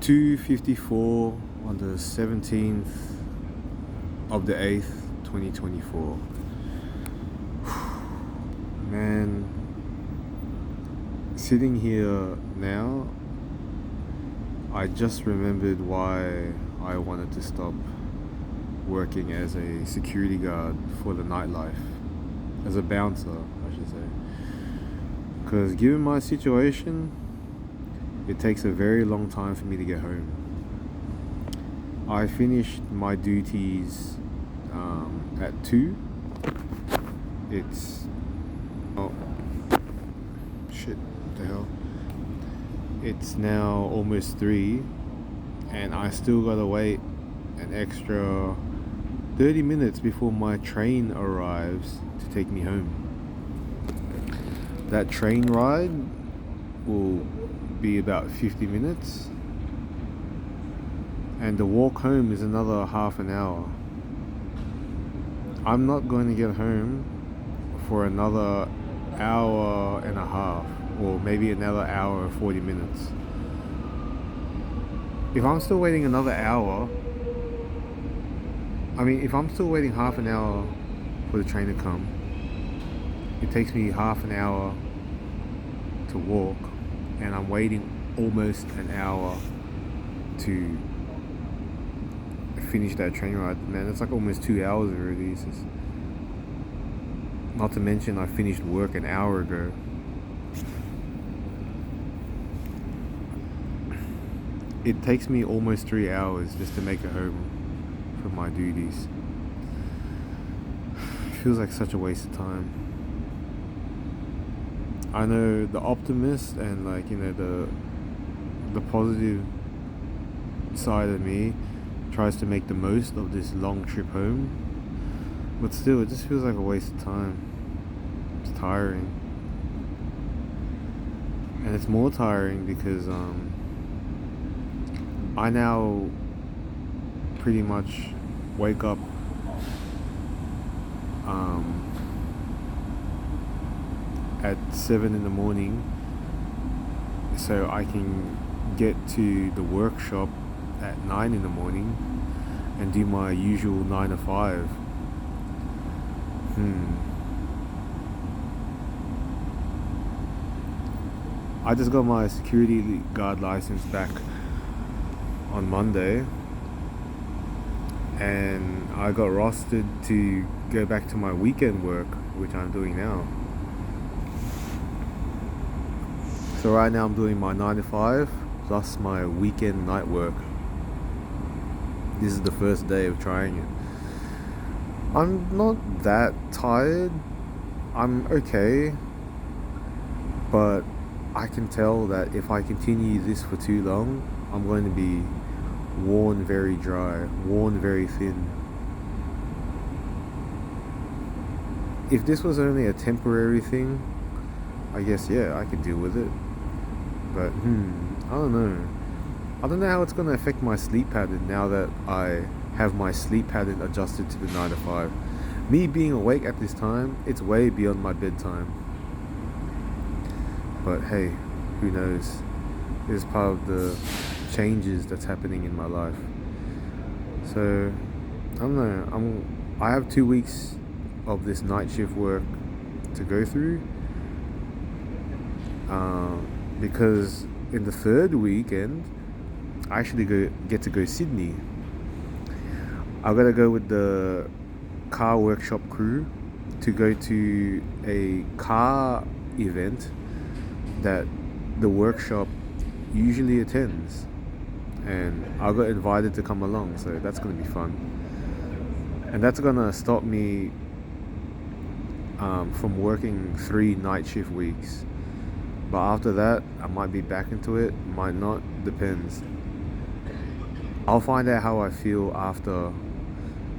2:54 on the 17th of the 8th, 2024. Man, sitting here now, I just remembered why I wanted to stop working as a security guard for the nightlife, as a bouncer, I should say. Because given my situation, it takes a very long time for me to get home. I finished my duties at 2. It's... oh, shit, what the hell? It's now almost 3, and I still gotta wait an extra 30 minutes before my train arrives to take me home. That train ride will be about 50 minutes, and the walk home is another half an hour. I'm not going to get home for another hour and a half, or maybe another hour and 40 minutes. If I'm still waiting another hour, if I'm still waiting half an hour for the train to come, it takes me half an hour to walk, and I'm waiting almost an hour to finish that train ride. Man, it's like almost 2 hours already. It's just... not to mention I finished work an hour ago. It takes me almost 3 hours just to make it home from my duties. It feels like such a waste of time. I know the optimist and the positive side of me tries to make the most of this long trip home, but still, it just feels like a waste of time. It's tiring, and it's more tiring because I now pretty much wake up at 7 in the morning, so I can get to the workshop at 9 in the morning and do my usual 9 to 5. I just got my security guard license back on Monday, and I got rostered to go back to my weekend work, which I'm doing now. So right now I'm doing my 9 to 5 plus my weekend night work. This is the first day of trying it. I'm not that tired. I'm okay, but I can tell that if I continue this for too long, I'm going to be worn very dry, worn very thin. If this was only a temporary thing, I guess, yeah, I could deal with it. But I don't know. I don't know how it's going to affect my sleep pattern now that I have my sleep pattern adjusted to the 9 to 5. Me being awake at this time, it's way beyond my bedtime. But hey, who knows? It's part of the changes that's happening in my life. So, I don't know. I have 2 weeks of this night shift work to go through. Because in the third weekend, I actually get to go Sydney. I gotta go with the car workshop crew to go to a car event that the workshop usually attends, and I got invited to come along, so that's gonna be fun. And that's gonna stop me from working 3 night shift weeks. But after that, I might be back into it, might not, depends. I'll find out how I feel after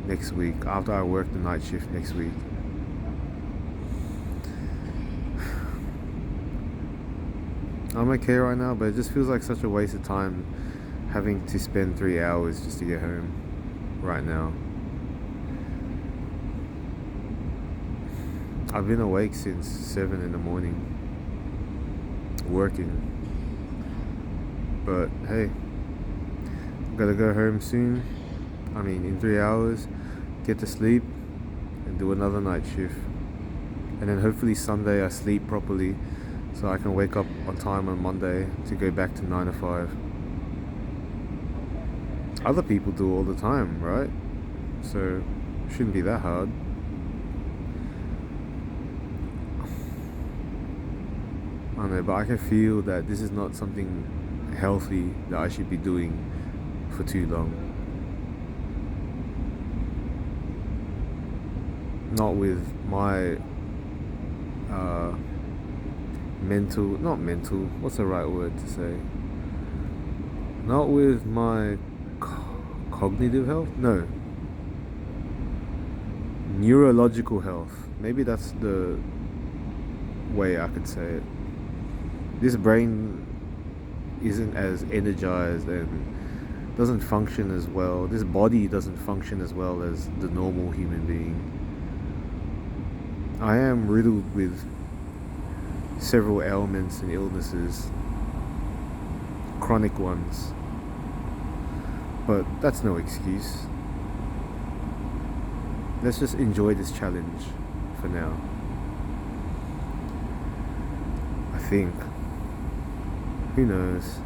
next week, after I work the night shift next week. I'm okay right now, but it just feels like such a waste of time having to spend 3 hours just to get home right now. I've been awake since 7 in the morning, working. But hey, Gotta go home soon. I mean, in 3 hours. Get to sleep and do another night shift. And then hopefully Sunday I sleep properly so I can wake up on time on Monday to go back to 9 to 5. Other people do all the time, right? So shouldn't be that hard. I don't know, but I can feel that this is not something healthy that I should be doing for too long. Not with my what's the right word to say? Not with my cognitive health? No. Neurological health. Maybe that's the way I could say it. This brain isn't as energized and doesn't function as well. This body doesn't function as well as the normal human being. I am riddled with several ailments and illnesses, chronic ones, but that's no excuse. Let's just enjoy this challenge for now. I think. Who knows?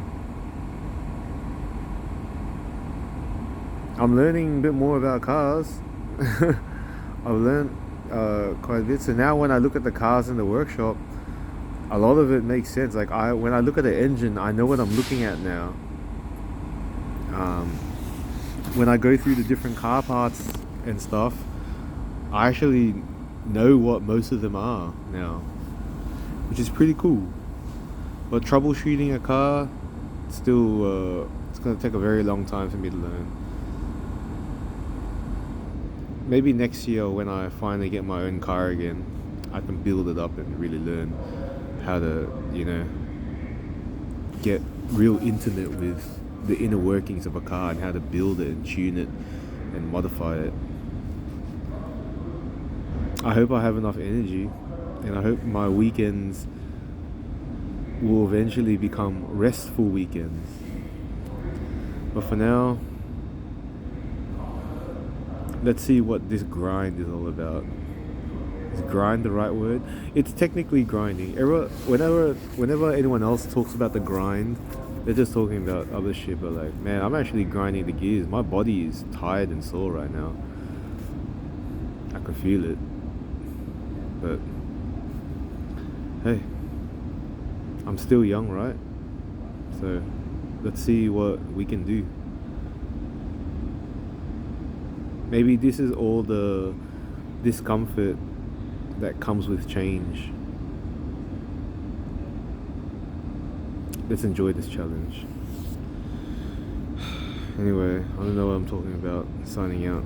I'm learning a bit more about cars. I've learned quite a bit. So now when I look at the cars in the workshop, a lot of it makes sense. Like when I look at the engine, I know what I'm looking at now. When I go through the different car parts and stuff, I actually know what most of them are now, which is pretty cool. But troubleshooting a car, still, it's going to take a very long time for me to learn. Maybe next year when I finally get my own car again, I can build it up and really learn how to, get real intimate with the inner workings of a car and how to build it and tune it and modify it. I hope I have enough energy, and I hope my weekends will eventually become restful weekends. But for now, let's see what this grind is all about. Is grind the right word? It's technically grinding. Whenever anyone else talks about the grind, they're just talking about other shit. But like, man, I'm actually grinding the gears. My body is tired and sore right now. I can feel it. But hey, I'm still young, right? So let's see what we can do. Maybe this is all the discomfort that comes with change. Let's enjoy this challenge. Anyway, I don't know what I'm talking about. Signing out.